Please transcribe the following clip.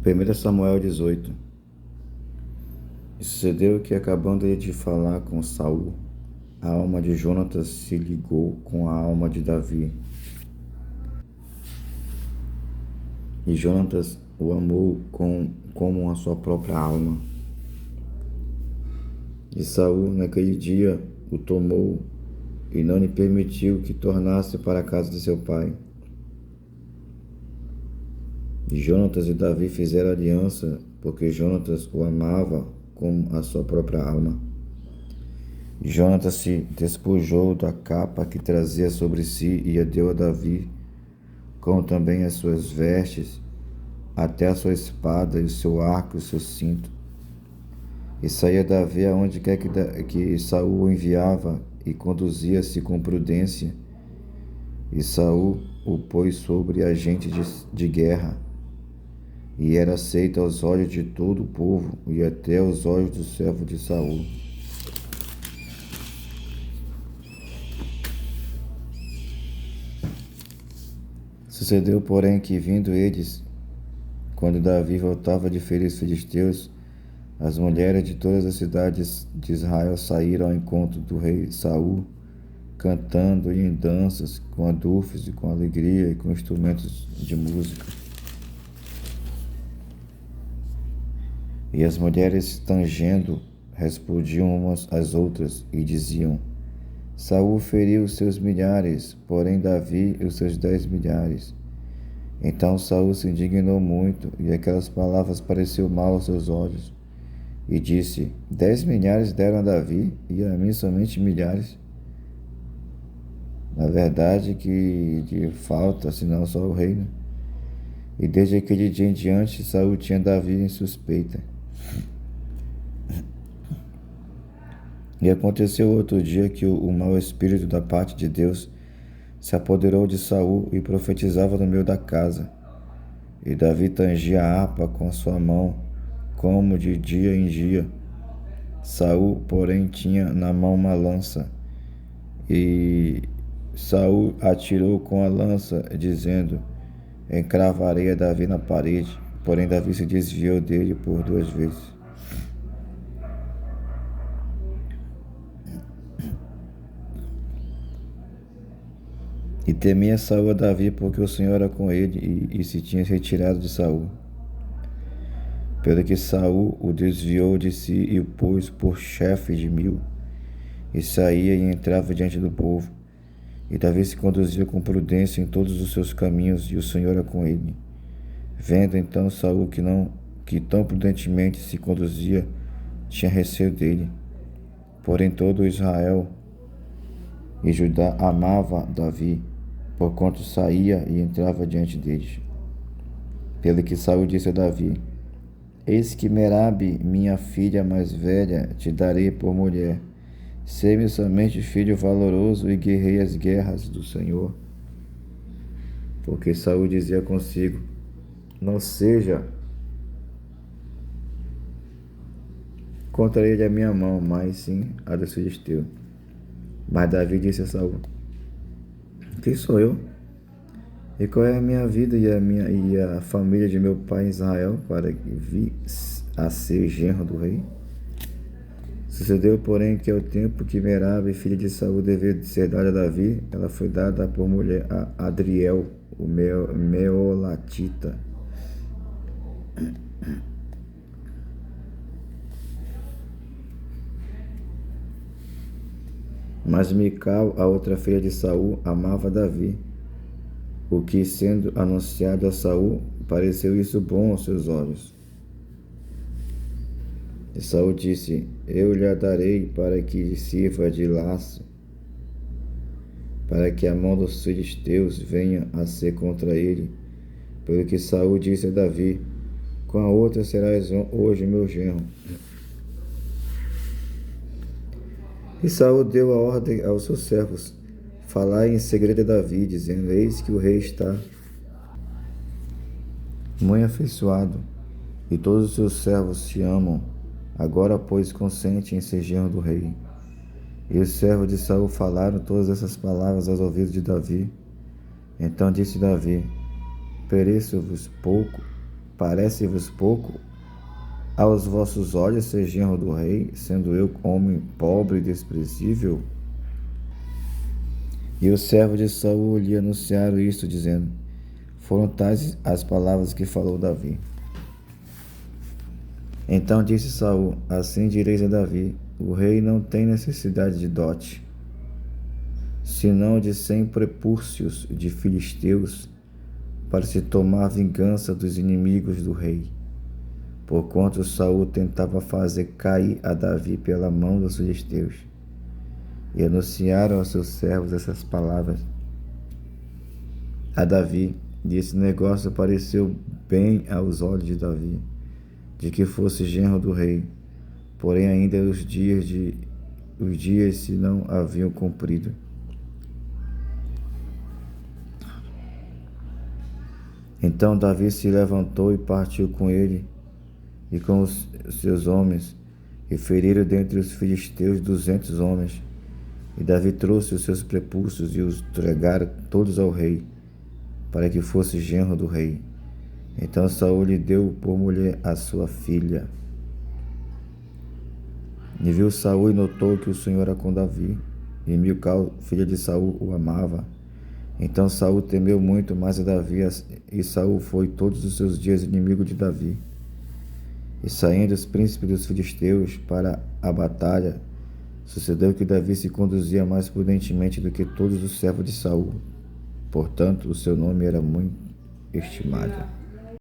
1 Samuel 18. E sucedeu que, acabando de falar com Saul, a alma de Jonatas se ligou com a alma de Davi. E Jonatas o amou como a sua própria alma. E Saul, naquele dia, o tomou e não lhe permitiu que tornasse para a casa de seu pai. E Jonatas e Davi fizeram aliança, porque Jonatas o amava como a sua própria alma. E Jonatas se despojou da capa que trazia sobre si e a deu a Davi, como também as suas vestes, até a sua espada e o seu arco e o seu cinto. E saía Davi aonde quer que Saul o enviava, e conduzia-se com prudência. E Saul o pôs sobre agente de guerra, e era aceito aos olhos de todo o povo, e até aos olhos do servo de Saul. Sucedeu, porém, que vindo eles, quando Davi voltava de ferir os filisteus, as mulheres de todas as cidades de Israel saíram ao encontro do rei Saul, cantando e em danças, com adufes e com alegria e com instrumentos de música. E as mulheres, tangendo, respondiam umas às outras e diziam: Saul feriu os seus milhares, porém Davi os seus 10 milhares. Então Saul se indignou muito, e aquelas palavras pareciam mal aos seus olhos. E disse: 10 milhares deram a Davi, e a mim somente milhares. Na verdade que de falta, senão só o reino. E desde aquele dia em diante, Saul tinha Davi em suspeita. E aconteceu outro dia que o mau espírito da parte de Deus se apoderou de Saul e profetizava no meio da casa. E Davi tangia a harpa com a sua mão, como de dia em dia. Saul, porém, tinha na mão uma lança. E Saul atirou com a lança, dizendo: encravarei a Davi na parede. Porém, Davi se desviou dele por 2 vezes. E temia Saul a Davi, porque o Senhor era com ele e se tinha retirado de Saul. Pelo que Saul o desviou de si e o pôs por chefe de 1000, e saía e entrava diante do povo. E Davi se conduzia com prudência em todos os seus caminhos, e o Senhor era com ele. Vendo então Saul que tão prudentemente se conduzia, tinha receio dele. Porém todo Israel e Judá amava Davi, porquanto saía e entrava diante deles. Pelo que Saul disse a Davi: eis que Merabe, minha filha mais velha, te darei por mulher. Sê-me somente filho valoroso e guerrei as guerras do Senhor. Porque Saul dizia consigo: não seja contra ele a minha mão, mas sim a dos filisteus. Mas Davi disse a Saul: quem sou eu? E qual é a minha vida e a família de meu pai Israel, para que vi a ser genro do rei? Sucedeu, porém, que ao tempo que Merabe, filha de Saul, devia ser dada a Davi, ela foi dada por mulher a Adriel, o Meolatita. Mas Mical, a outra filha de Saul, amava Davi, o que, sendo anunciado a Saul, pareceu isso bom aos seus olhos. E Saul disse: eu lhe a darei para que sirva de laço, para que a mão dos filisteus venha a ser contra ele. Pelo que Saul disse a Davi: com a outra serás hoje meu genro. E Saul deu a ordem aos seus servos: falai em segredo a Davi, dizendo: eis que o rei está muito afeiçoado, e todos os seus servos te amam. Agora, pois, consente em ser genro do rei. E os servos de Saul falaram todas essas palavras aos ouvidos de Davi. Então disse Davi: pereço-vos pouco Parece-vos pouco aos vossos olhos ser genro do rei, sendo eu homem pobre e desprezível? E os servos de Saul lhe anunciaram isto, dizendo: foram tais as palavras que falou Davi. Então disse Saul: assim direis a Davi: o rei não tem necessidade de dote, senão de 100 prepúcios de filisteus, para se tomar vingança dos inimigos do rei. Porquanto Saul tentava fazer cair a Davi pela mão dos filisteus. E anunciaram aos seus servos essas palavras a Davi, e esse negócio pareceu bem aos olhos de Davi, de que fosse genro do rei. Porém ainda os dias se não haviam cumprido. Então Davi se levantou e partiu com ele e com os seus homens, e feriram dentre os filisteus 200 homens. E Davi trouxe os seus prepúcios e os entregaram todos ao rei, para que fosse genro do rei. Então Saul lhe deu por mulher a sua filha. E viu Saul e notou que o Senhor era com Davi, e Mical, filha de Saul, o amava. Então Saul temeu muito mais a Davi, e Saul foi todos os seus dias inimigo de Davi. E saindo os príncipes dos filisteus para a batalha, sucedeu que Davi se conduzia mais prudentemente do que todos os servos de Saul. Portanto, o seu nome era muito estimado.